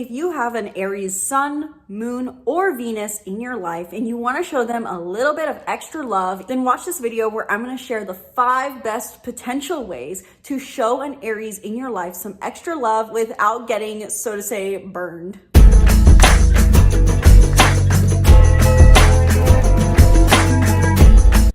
If you have an Aries sun, moon, or Venus in your life and you want to show them a little bit of extra love, then watch this video where I'm going to share the 5 best potential ways to show an Aries in your life some extra love without getting, so to say, burned.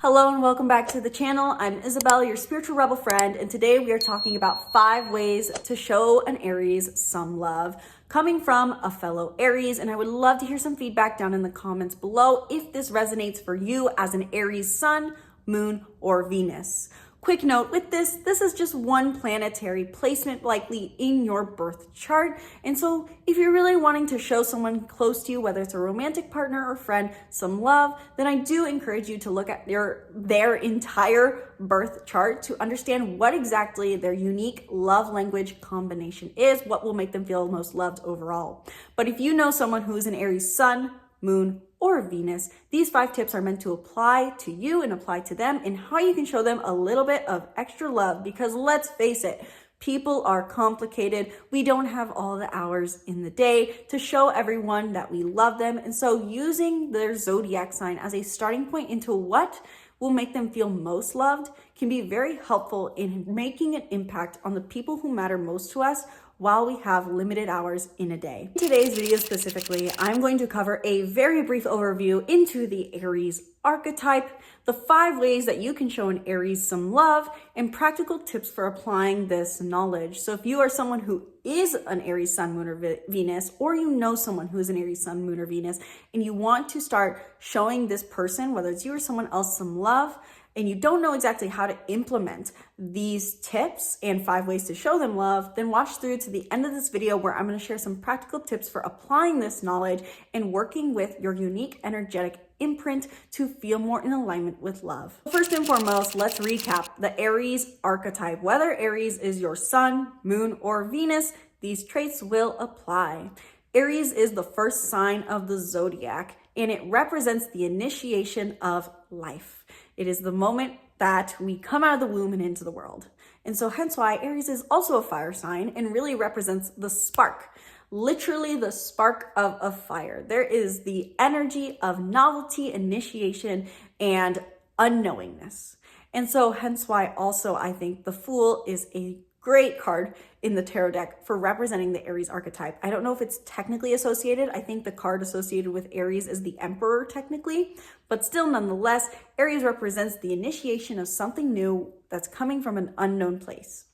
Hello and welcome back to the channel. I'm Isabelle, your spiritual rebel friend, and today we are talking about 5 ways to show an Aries some love, coming from a fellow Aries, and I would love to hear some feedback down in the comments below if this resonates for you as an Aries sun, moon, or Venus. Quick note with this is just one planetary placement likely in your birth chart. And so if you're really wanting to show someone close to you, whether it's a romantic partner or friend, some love, then I do encourage you to look at their entire birth chart to understand what exactly their unique love language combination is, what will make them feel most loved overall. But if you know someone who's an Aries sun, moon, or Venus, these 5 tips are meant to apply to you and apply to them and how you can show them a little bit of extra love, because let's face it, people are complicated. We don't have all the hours in the day to show everyone that we love them. And so using their zodiac sign as a starting point into what will make them feel most loved can be very helpful in making an impact on the people who matter most to us while we have limited hours in a day. In today's video specifically, I'm going to cover a very brief overview into the Aries archetype, the 5 ways that you can show an Aries some love, and practical tips for applying this knowledge. So if you are someone who is an Aries sun, moon, or Venus, or you know someone who is an Aries sun, moon, or Venus, and you want to start showing this person, whether it's you or someone else, some love, and you don't know exactly how to implement these tips and 5 ways to show them love, then watch through to the end of this video where I'm going to share some practical tips for applying this knowledge and working with your unique energetic imprint to feel more in alignment with love. First and foremost, let's recap the Aries archetype. Whether Aries is your sun, moon, or Venus, these traits will apply. Aries is the first sign of the zodiac, and it represents the initiation of life. It is the moment that we come out of the womb and into the world. And so hence why Aries is also a fire sign and really represents the spark, literally the spark of a fire. There is the energy of novelty, initiation, and unknowingness. And so hence why also I think the Fool is a great card in the tarot deck for representing the Aries archetype. I don't know if it's technically associated. I think the card associated with Aries is the Emperor technically, but still nonetheless, Aries represents the initiation of something new that's coming from an unknown place.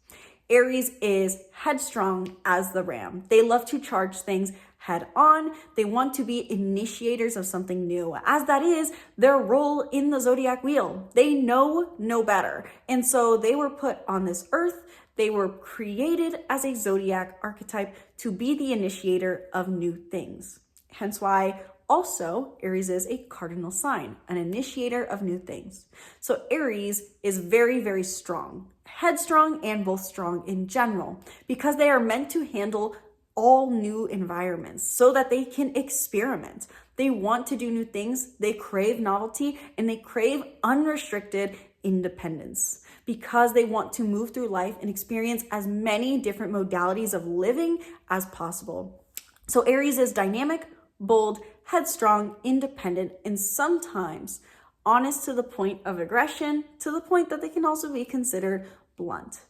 Aries is headstrong as the ram. They love to charge things head on. They want to be initiators of something new, as that is their role in the zodiac wheel. They know no better. And so they were put on this earth. They were created as a zodiac archetype to be the initiator of new things. Hence why also Aries is a cardinal sign, an initiator of new things. So Aries is very, very strong, headstrong, and both strong in general, because they are meant to handle all new environments so that they can experiment. They want to do new things. They crave novelty, and they crave unrestricted independence because they want to move through life and experience as many different modalities of living as possible. So Aries is dynamic, bold, headstrong, independent, and sometimes honest to the point of aggression, to the point that they can also be considered blunt.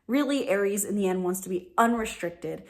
Really, Aries in the end wants to be unrestricted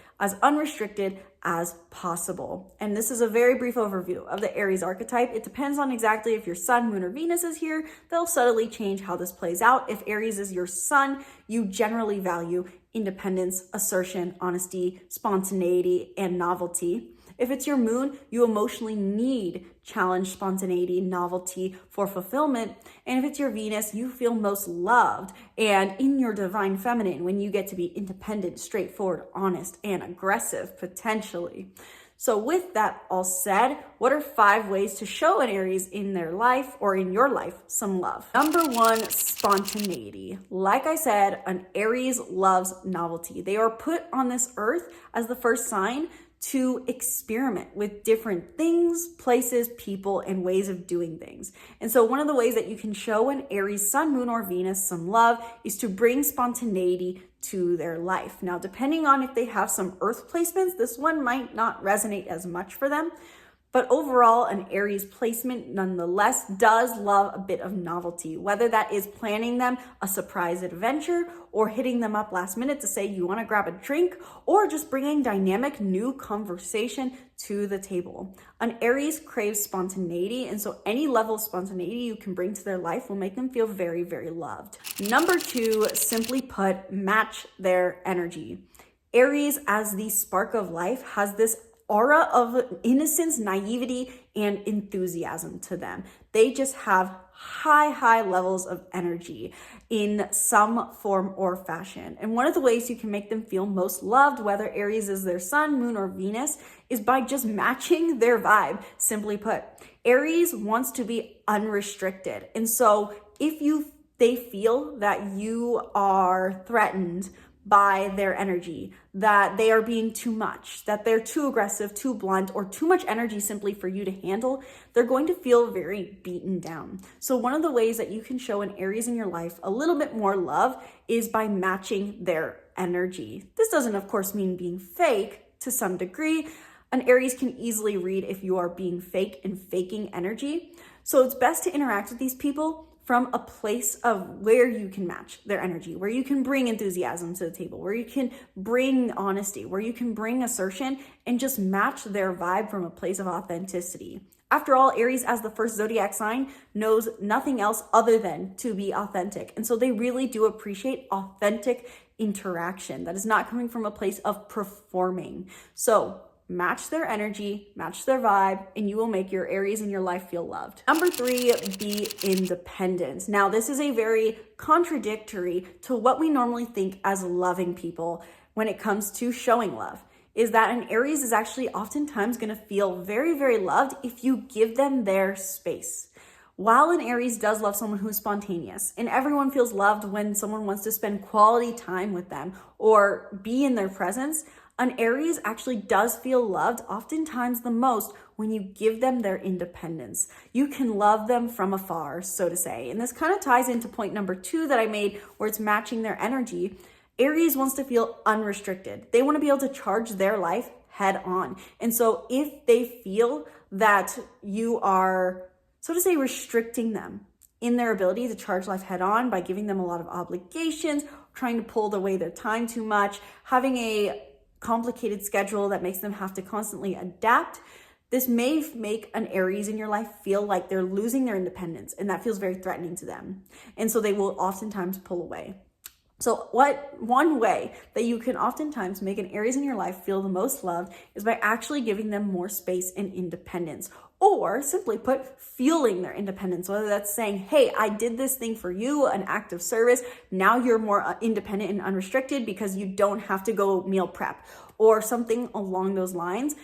as possible. And this is a very brief overview of the Aries archetype. It depends on exactly if your sun, moon, or Venus is here. They'll subtly change how this plays out. If Aries is your sun, you generally value independence, assertion, honesty, spontaneity, and novelty. If it's your moon, you emotionally need challenge, spontaneity, novelty for fulfillment. And if it's your Venus, you feel most loved and in your divine feminine when you get to be independent, straightforward, honest, and aggressive potentially. So with that all said, what are 5 ways to show an Aries in their life or in your life some love? Number 1, spontaneity. Like I said, an Aries loves novelty. They are put on this earth as the first sign to experiment with different things, places, people, and ways of doing things. And so one of the ways that you can show an Aries sun, moon, or Venus some love is to bring spontaneity to their life. Now, depending on if they have some earth placements, this one might not resonate as much for them. But overall, an Aries placement nonetheless does love a bit of novelty, whether that is planning them a surprise adventure or hitting them up last minute to say you want to grab a drink, or just bringing dynamic new conversation to the table. An Aries craves spontaneity, and so any level of spontaneity you can bring to their life will make them feel very, very loved. Number 2, simply put, match their energy. Aries, as the spark of life, has this aura of innocence, naivety, and enthusiasm to them. They just have high levels of energy in some form or fashion. And one of the ways you can make them feel most loved, whether Aries is their sun, moon, or Venus, is by just matching their vibe. Simply put, Aries wants to be unrestricted. And so if they feel that you are threatened by their energy, that they are being too much, that they're too aggressive, too blunt, or too much energy simply for you to handle, they're going to feel very beaten down. So one of the ways that you can show an Aries in your life a little bit more love is by matching their energy. This doesn't, of course, mean being fake to some degree. An Aries can easily read if you are being fake and faking energy. So it's best to interact with these people from a place of where you can match their energy, where you can bring enthusiasm to the table, where you can bring honesty, where you can bring assertion, and just match their vibe from a place of authenticity. After all, Aries, as the first zodiac sign, knows nothing else other than to be authentic. And so they really do appreciate authentic interaction that is not coming from a place of performing. So match their energy, match their vibe, and you will make your Aries in your life feel loved. Number 3, be independent. Now, this is a very contradictory to what we normally think as loving people when it comes to showing love, is that an Aries is actually oftentimes going to feel very, very loved if you give them their space. While an Aries does love someone who's spontaneous, and everyone feels loved when someone wants to spend quality time with them or be in their presence, an Aries actually does feel loved oftentimes the most when you give them their independence. You can love them from afar, so to say. And this kind of ties into point number 2 that I made, where it's matching their energy. Aries wants to feel unrestricted. They want to be able to charge their life head on. And so if they feel that you are, so to say, restricting them in their ability to charge life head on by giving them a lot of obligations, trying to pull away their time too much, having a complicated schedule that makes them have to constantly adapt, this may make an Aries in your life feel like they're losing their independence, and that feels very threatening to them. And so they will oftentimes pull away. So one way that you can oftentimes make an Aries in your life feel the most loved is by actually giving them more space and independence, or simply put, fueling their independence, whether that's saying, hey, I did this thing for you, an act of service. Now you're more independent and unrestricted because you don't have to go meal prep, or something along those lines.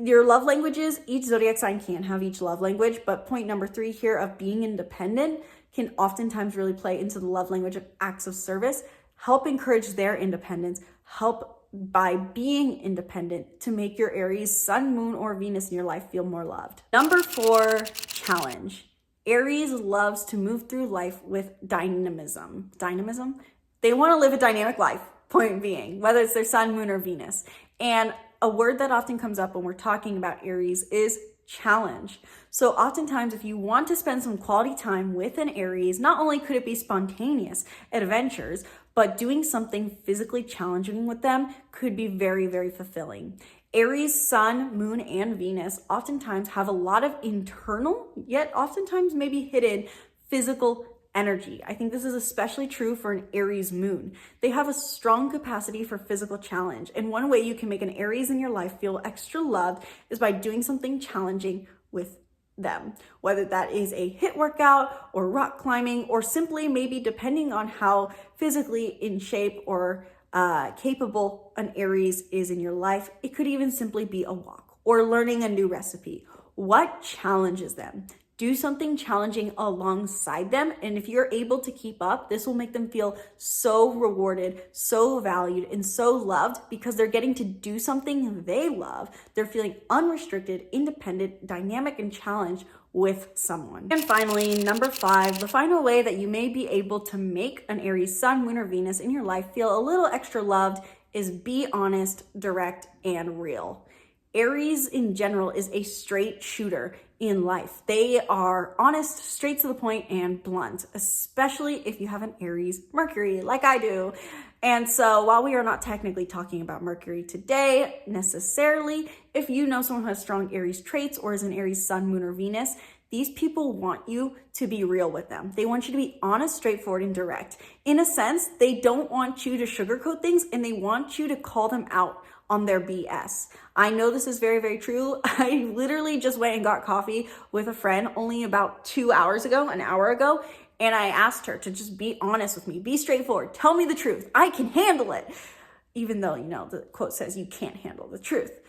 Your love languages, each zodiac sign can have each love language, but point number 3 here of being independent can oftentimes really play into the love language of acts of service. Help encourage their independence. Help by being independent to make your Aries sun, moon, or Venus in your life feel more loved. Number 4, challenge. Aries loves to move through life with dynamism. Dynamism? They want to live a dynamic life, point being, whether it's their sun, moon, or Venus. And a word that often comes up when we're talking about Aries is challenge. So oftentimes, if you want to spend some quality time with an Aries, not only could it be spontaneous adventures, but doing something physically challenging with them could be very, very fulfilling. Aries, sun, moon, and Venus oftentimes have a lot of internal, yet oftentimes maybe hidden physical energy. I think this is especially true for an Aries moon. They have a strong capacity for physical challenge. And one way you can make an Aries in your life feel extra loved is by doing something challenging with them, whether that is a HIIT workout or rock climbing, or simply maybe, depending on how physically in shape or capable an Aries is in your life, it could even simply be a walk or learning a new recipe. What challenges them? do something challenging alongside them. And if you're able to keep up, this will make them feel so rewarded, so valued, and so loved because they're getting to do something they love. They're feeling unrestricted, independent, dynamic, and challenged with someone. And finally, number 5, the final way that you may be able to make an Aries sun, moon, or Venus in your life feel a little extra loved is be honest, direct, and real. Aries in general is a straight shooter in life. They are honest, straight to the point, and blunt, especially if you have an Aries Mercury like I do. And so while we are not technically talking about Mercury today necessarily, if you know someone who has strong Aries traits or is an Aries sun, moon, or Venus, these people want you to be real with them. They want you to be honest, straightforward, and direct. In a sense, they don't want you to sugarcoat things, and they want you to call them out on their BS. I know this is very, very true. I literally just went and got coffee with a friend only about 2 hours ago, an hour ago, and I asked her to just be honest with me, be straightforward, tell me the truth. I can handle it. Even though, the quote says you can't handle the truth.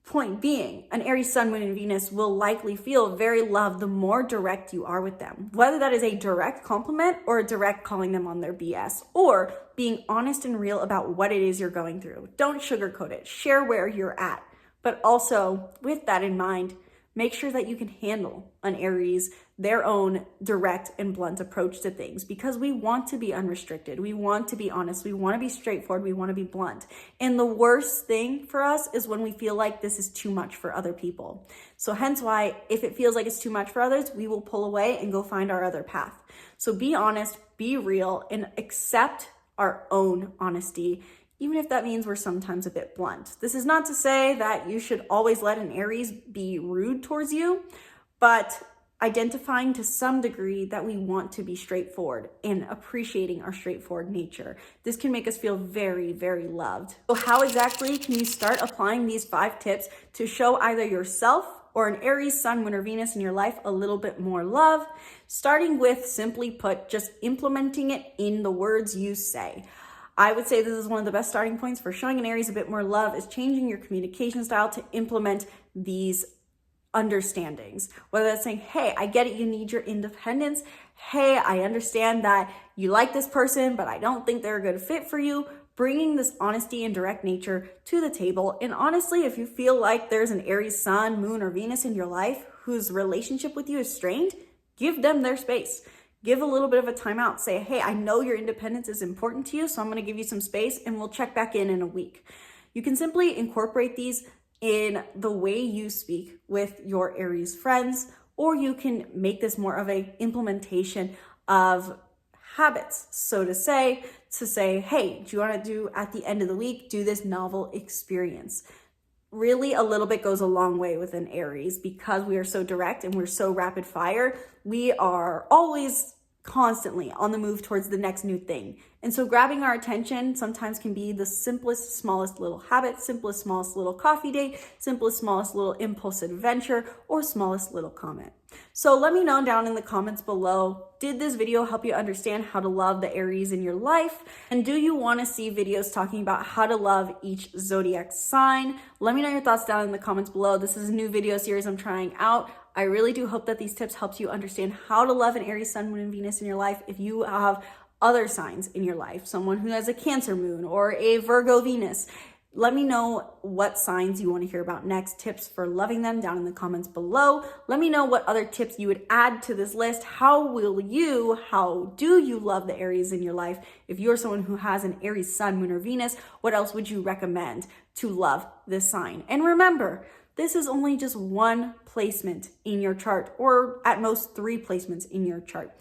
Point being, an Aries sun, moon, and Venus will likely feel very loved the more direct you are with them. Whether that is a direct compliment or a direct calling them on their BS, or being honest and real about what it is you're going through. Don't sugarcoat it. Share where you're at. But also, with that in mind, make sure that you can handle an Aries, their own direct and blunt approach to things, because we want to be unrestricted. We want to be honest. We want to be straightforward. We want to be blunt. And the worst thing for us is when we feel like this is too much for other people. So hence why, if it feels like it's too much for others, we will pull away and go find our other path. So be honest, be real, and accept our own honesty, even if that means we're sometimes a bit blunt. This is not to say that you should always let an Aries be rude towards you, but identifying to some degree that we want to be straightforward and appreciating our straightforward nature. This can make us feel very, very loved. So how exactly can you start applying these 5 tips to show either yourself or an Aries sun, moon, or Venus in your life a little bit more love? Starting with, simply put, just implementing it in the words you say. I would say this is one of the best starting points for showing an Aries a bit more love, is changing your communication style to implement these understandings. Whether that's saying, hey, I get it, you need your independence. Hey, I understand that you like this person, but I don't think they're a good fit for you. Bringing this honesty and direct nature to the table. And honestly, if you feel like there's an Aries sun, moon, or Venus in your life whose relationship with you is strained, give them their space. Give a little bit of a timeout. Say, hey, I know your independence is important to you, so I'm going to give you some space and we'll check back in a week. You can simply incorporate these in the way you speak with your Aries friends, or you can make this more of a implementation of habits. So to say, hey, do you want to do at the end of the week, do this novel experience? Really, a little bit goes a long way with an Aries because we are so direct and we're so rapid fire. We are always constantly on the move towards the next new thing. And so grabbing our attention sometimes can be the simplest, smallest little habit, simplest, smallest little coffee date, simplest, smallest little impulse adventure, or smallest little comment. So let me know down in the comments below, did this video help you understand how to love the Aries in your life? And do you want to see videos talking about how to love each zodiac sign? Let me know your thoughts down in the comments below. This is a new video series I'm trying out. I really do hope that these tips help you understand how to love an Aries sun, moon, and Venus in your life. If you have other signs in your life, someone who has a Cancer moon or a Virgo Venus, let me know what signs you want to hear about next, tips for loving them down in the comments below. Let me know what other tips you would add to this list. How do you love the Aries in your life? If you're someone who has an Aries sun, moon, or Venus, what else would you recommend to love this sign? And remember, this is only just one placement in your chart, or at most 3 placements in your chart.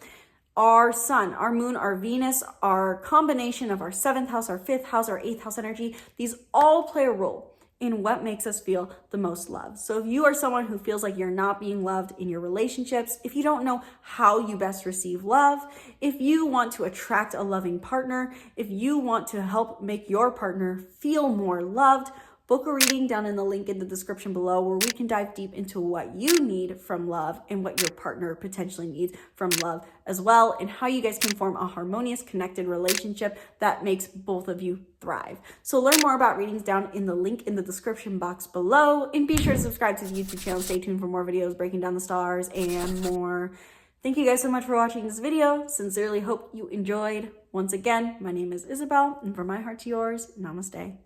Our sun, our moon, our Venus, our combination of our 7th house, our 5th house, our 8th house energy, these all play a role in what makes us feel the most loved. So if you are someone who feels like you're not being loved in your relationships, if you don't know how you best receive love, if you want to attract a loving partner, if you want to help make your partner feel more loved, book a reading down in the link in the description below where we can dive deep into what you need from love and what your partner potentially needs from love as well, and how you guys can form a harmonious, connected relationship that makes both of you thrive. So learn more about readings down in the link in the description box below, and be sure to subscribe to the YouTube channel. Stay tuned for more videos breaking down the stars and more. Thank you guys so much for watching this video. Sincerely hope you enjoyed. Once again, my name is Isabelle, and from my heart to yours, namaste.